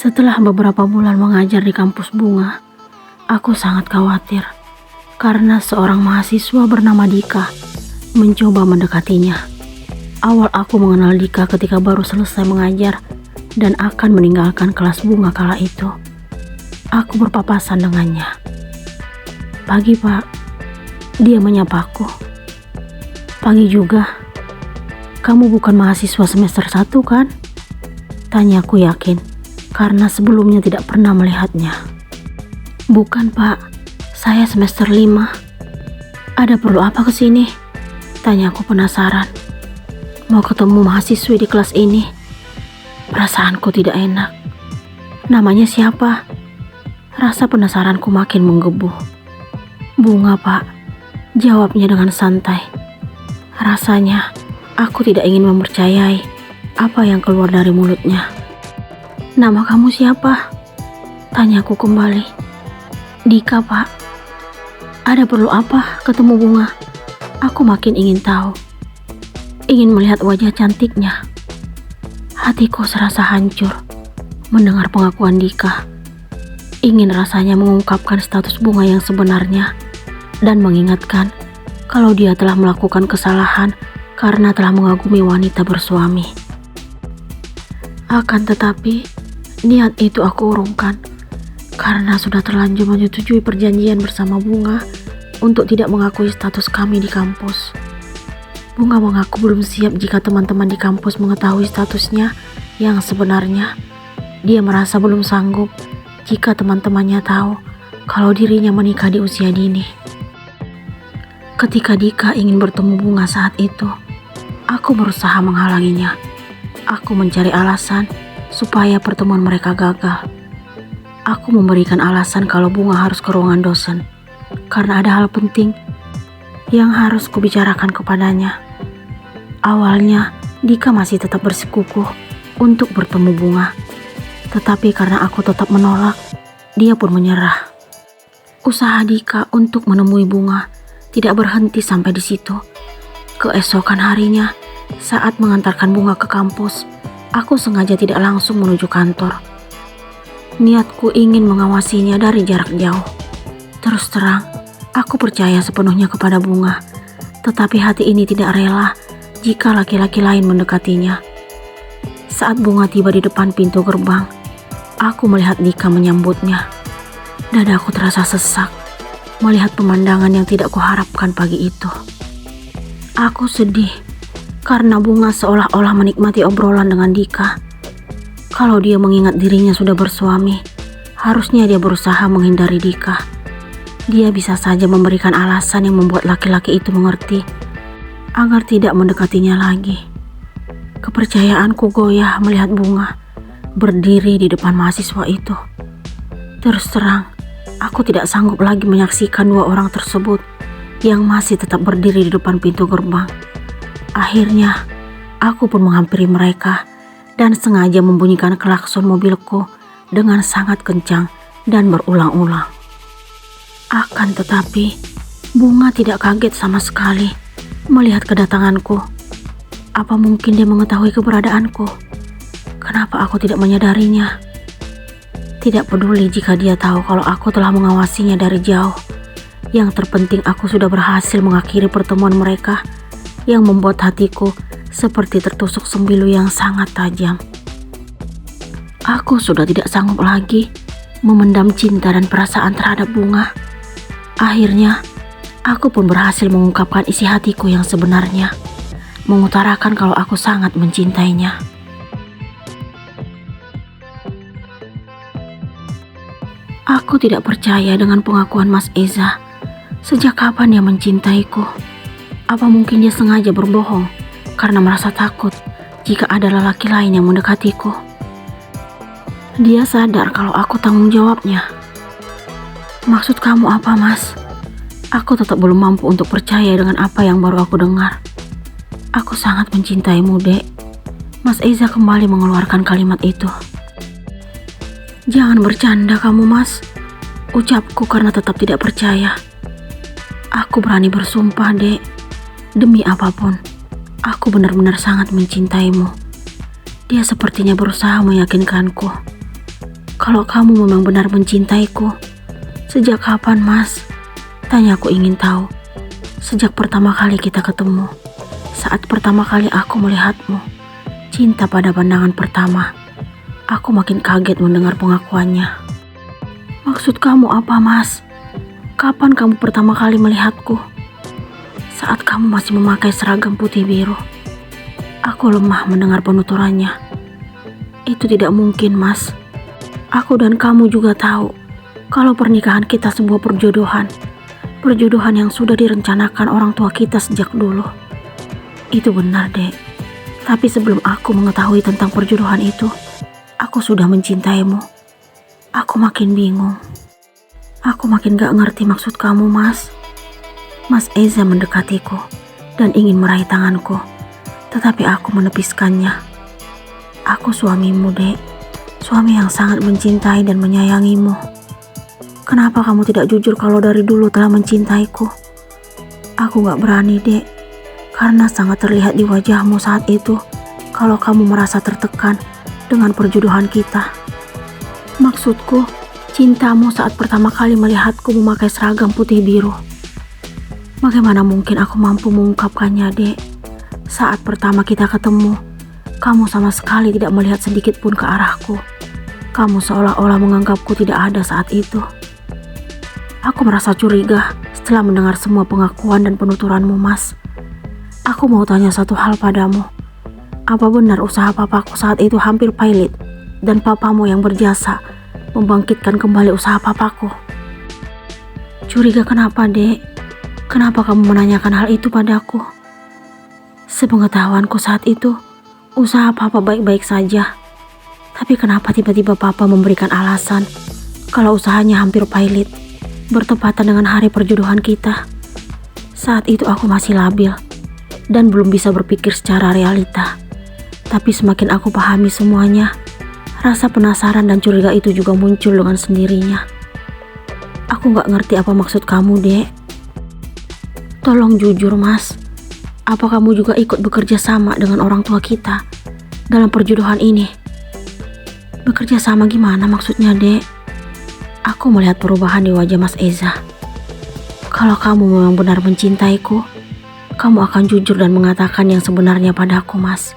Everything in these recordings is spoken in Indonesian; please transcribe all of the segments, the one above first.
Setelah beberapa bulan mengajar di kampus bunga, aku sangat khawatir karena seorang mahasiswa bernama Dika mencoba mendekatinya. Awal aku mengenal Dika ketika baru selesai mengajar dan akan meninggalkan kelas bunga kala itu. Aku berpapasan dengannya. "Pagi, Pak." Dia menyapaku. "Pagi juga. Kamu bukan mahasiswa semester 1 kan?" Tanyaku yakin, karena sebelumnya tidak pernah melihatnya. "Bukan, Pak. Saya semester 5. Ada perlu apa ke sini?" Tanyaku penasaran. "Mau ketemu mahasiswi di kelas ini." Perasaanku tidak enak. "Namanya siapa?" Rasa penasaranku makin menggebu. "Bunga, Pak," jawabnya dengan santai. Rasanya aku tidak ingin mempercayai apa yang keluar dari mulutnya. "Nama kamu siapa?" Tanyaku kembali. "Dika, Pak." "Ada perlu apa ketemu Bunga?" Aku makin ingin tahu. Ingin melihat wajah cantiknya. Hatiku serasa hancur mendengar pengakuan Dika. Ingin rasanya mengungkapkan status Bunga yang sebenarnya dan mengingatkan kalau dia telah melakukan kesalahan karena telah mengagumi wanita bersuami. Akan tetapi, niat itu aku urungkan karena sudah terlanjur menyetujui perjanjian bersama Bunga untuk tidak mengakui status kami di kampus. Bunga mengaku belum siap jika teman-teman di kampus mengetahui statusnya yang sebenarnya. Dia merasa belum sanggup jika teman-temannya tahu kalau dirinya menikah di usia dini. Ketika Dika ingin bertemu Bunga saat itu, aku berusaha menghalanginya. Aku mencari alasan supaya pertemuan mereka gagal. Aku memberikan alasan kalau Bunga harus ke ruangan dosen karena ada hal penting yang harus kubicarakan kepadanya. Awalnya Dika masih tetap bersikukuh untuk bertemu Bunga, tetapi karena aku tetap menolak, dia pun menyerah. Usaha Dika untuk menemui Bunga tidak berhenti sampai di situ. Keesokan harinya, saat mengantarkan Bunga ke kampus, aku sengaja tidak langsung menuju kantor. Niatku ingin mengawasinya dari jarak jauh. Terus terang, aku percaya sepenuhnya kepada Bunga, tetapi hati ini tidak rela jika laki-laki lain mendekatinya. Saat Bunga tiba di depan pintu gerbang, aku melihat Dika menyambutnya. Dadaku terasa sesak melihat pemandangan yang tidak kuharapkan pagi itu. Aku sedih karena Bunga seolah-olah menikmati obrolan dengan Dika. Kalau dia mengingat dirinya sudah bersuami, harusnya dia berusaha menghindari Dika. Dia bisa saja memberikan alasan yang membuat laki-laki itu mengerti agar tidak mendekatinya lagi. Kepercayaanku goyah melihat Bunga berdiri di depan mahasiswa itu. Terus terang, aku tidak sanggup lagi menyaksikan dua orang tersebut yang masih tetap berdiri di depan pintu gerbang. Akhirnya, aku pun menghampiri mereka dan sengaja membunyikan klakson mobilku dengan sangat kencang dan berulang-ulang. Akan tetapi, Bunga tidak kaget sama sekali melihat kedatanganku. Apa mungkin dia mengetahui keberadaanku? Kenapa aku tidak menyadarinya? Tidak peduli jika dia tahu kalau aku telah mengawasinya dari jauh. Yang terpenting aku sudah berhasil mengakhiri pertemuan mereka yang membuat hatiku seperti tertusuk sembilu yang sangat tajam. Aku sudah tidak sanggup lagi memendam cinta dan perasaan terhadap Bunga. Akhirnya, aku pun berhasil mengungkapkan isi hatiku yang sebenarnya, mengutarakan kalau aku sangat mencintainya. Aku tidak percaya dengan pengakuan Mas Eza. Sejak kapan dia mencintaiku? Apa mungkin dia sengaja berbohong karena merasa takut jika ada lelaki lain yang mendekatiku? Dia sadar kalau aku tanggung jawabnya. "Maksud kamu apa, Mas?" Aku tetap belum mampu untuk percaya dengan apa yang baru aku dengar. "Aku sangat mencintaimu, Dek." Mas Eza kembali mengeluarkan kalimat itu. "Jangan bercanda kamu, Mas," ucapku karena tetap tidak percaya. "Aku berani bersumpah, Dek. Demi apapun, aku benar-benar sangat mencintaimu." Dia sepertinya berusaha meyakinkanku. Kalau kamu memang benar mencintaiku, sejak kapan, Mas? Tanya aku ingin tahu. Sejak pertama kali kita ketemu, saat pertama kali aku melihatmu, cinta pada pandangan pertama. Aku makin kaget mendengar pengakuannya. Maksud kamu apa, Mas? Kapan kamu pertama kali melihatku? Saat kamu masih memakai seragam putih biru. Aku lemah mendengar penuturannya. Itu tidak mungkin, Mas. Aku dan kamu juga tahu kalau pernikahan kita sebuah perjodohan. Perjodohan yang sudah direncanakan orang tua kita sejak dulu. Itu benar, Dek. Tapi sebelum aku mengetahui tentang perjodohan itu, aku sudah mencintaimu. Aku makin bingung. Aku makin gak ngerti maksud kamu, Mas. Mas Eza mendekatiku dan ingin meraih tanganku, tetapi aku menepiskannya. Aku suamimu, Dek. Suami yang sangat mencintai dan menyayangimu. Kenapa kamu tidak jujur kalau dari dulu telah mencintaiku? Aku gak berani, Dek, karena sangat terlihat di wajahmu saat itu kalau kamu merasa tertekan dengan perjodohan kita. Maksudku, cintamu saat pertama kali melihatku memakai seragam putih biru. Bagaimana mungkin aku mampu mengungkapkannya, Dek? Saat pertama kita ketemu, kamu sama sekali tidak melihat sedikit pun ke arahku. Kamu seolah-olah menganggapku tidak ada saat itu. Aku merasa curiga setelah mendengar semua pengakuan dan penuturanmu, Mas. Aku mau tanya satu hal padamu. Apa benar usaha papaku saat itu hampir pailit dan papamu yang berjasa membangkitkan kembali usaha papaku? Curiga kenapa, Dek? Kenapa kamu menanyakan hal itu padaku? Sepengetahuanku saat itu, usaha papa baik-baik saja. Tapi kenapa tiba-tiba papa memberikan alasan kalau usahanya hampir pailit, bertepatan dengan hari perjodohan kita? Saat itu aku masih labil dan belum bisa berpikir secara realita. Tapi semakin aku pahami semuanya, rasa penasaran dan curiga itu juga muncul dengan sendirinya. Aku gak ngerti apa maksud kamu, Dek. Tolong jujur, Mas. Apa kamu juga ikut bekerja sama dengan orang tua kita dalam perjodohan ini? Bekerja sama gimana maksudnya, Dek? Aku melihat perubahan di wajah Mas Eza. Kalau kamu memang benar mencintaiku, kamu akan jujur dan mengatakan yang sebenarnya padaku, Mas.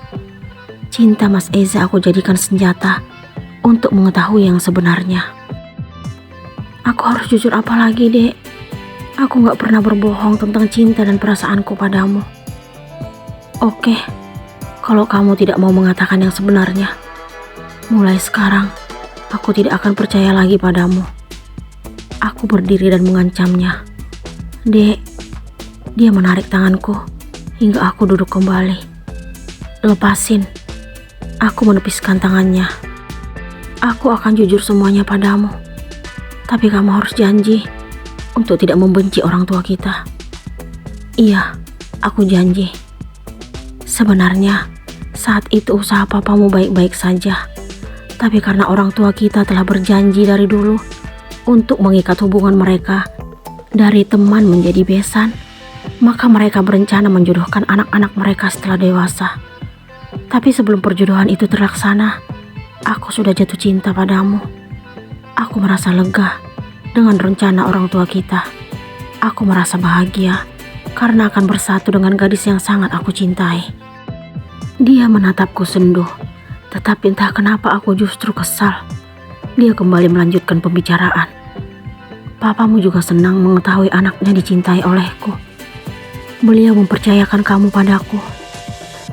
Cinta Mas Eza aku jadikan senjata untuk mengetahui yang sebenarnya. Aku harus jujur apa lagi, Dek? Aku gak pernah berbohong tentang cinta dan perasaanku padamu. Oke, kalau kamu tidak mau mengatakan yang sebenarnya, mulai sekarang, aku tidak akan percaya lagi padamu. Aku berdiri dan mengancamnya. Dek, dia menarik tanganku hingga aku duduk kembali. Lepasin. Aku menepiskan tangannya. Aku akan jujur semuanya padamu. Tapi kamu harus janji untuk tidak membenci orang tua kita. Iya, aku janji. Sebenarnya, saat itu usaha papamu baik-baik saja. Tapi karena orang tua kita telah berjanji dari dulu untuk mengikat hubungan mereka dari teman menjadi besan, maka mereka berencana menjodohkan anak-anak mereka setelah dewasa. Tapi sebelum perjodohan itu terlaksana, aku sudah jatuh cinta padamu. Aku merasa lega dengan rencana orang tua kita. Aku merasa bahagia karena akan bersatu dengan gadis yang sangat aku cintai. Dia menatapku senduh. Tetapi entah kenapa aku justru kesal. Dia kembali melanjutkan pembicaraan. Papamu juga senang mengetahui anaknya dicintai olehku. Beliau mempercayakan kamu padaku.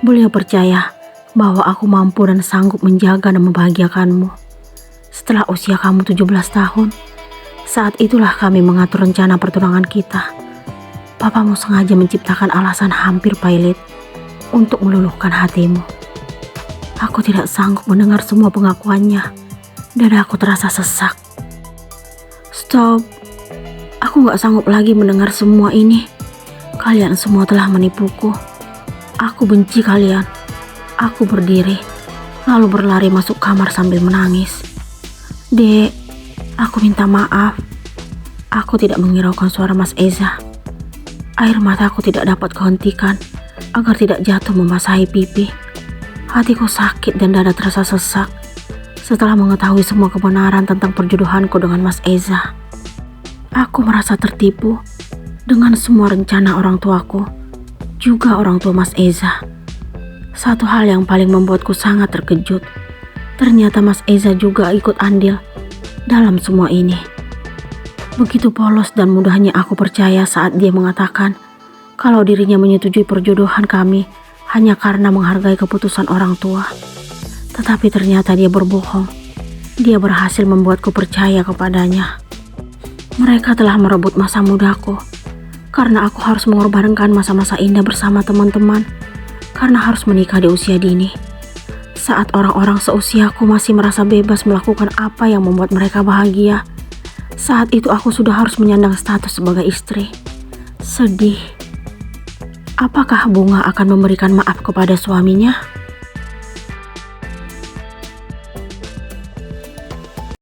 Beliau percaya bahwa aku mampu dan sanggup menjaga dan membahagiakanmu. Setelah usia kamu 17 tahun, saat itulah kami mengatur rencana pertunangan kita. Papamu sengaja menciptakan alasan hampir pailit untuk meluluhkan hatimu. Aku tidak sanggup mendengar semua pengakuannya. Dadaku terasa sesak. Stop. Aku gak sanggup lagi mendengar semua ini. Kalian semua telah menipuku. Aku benci kalian. Aku berdiri, lalu berlari masuk kamar sambil menangis. Dek, aku minta maaf. Aku tidak menghiraukan suara Mas Eza. Air mataku tidak dapat kehentikan agar tidak jatuh membasahi pipi. Hatiku sakit dan dada terasa sesak. Setelah mengetahui semua kebenaran tentang perjodohanku dengan Mas Eza, aku merasa tertipu dengan semua rencana orang tuaku, juga orang tua Mas Eza. Satu hal yang paling membuatku sangat terkejut, ternyata Mas Eza juga ikut andil dalam semua ini. Begitu polos dan mudahnya aku percaya saat dia mengatakan kalau dirinya menyetujui perjodohan kami hanya karena menghargai keputusan orang tua. Tetapi ternyata dia berbohong. Dia berhasil membuatku percaya kepadanya. Mereka telah merebut masa mudaku, karena aku harus mengorbankan masa-masa indah bersama teman-teman, karena harus menikah di usia dini. Saat orang-orang seusiaku masih merasa bebas melakukan apa yang membuat mereka bahagia, saat itu aku sudah harus menyandang status sebagai istri. Sedih. Apakah Bunga akan memberikan maaf kepada suaminya?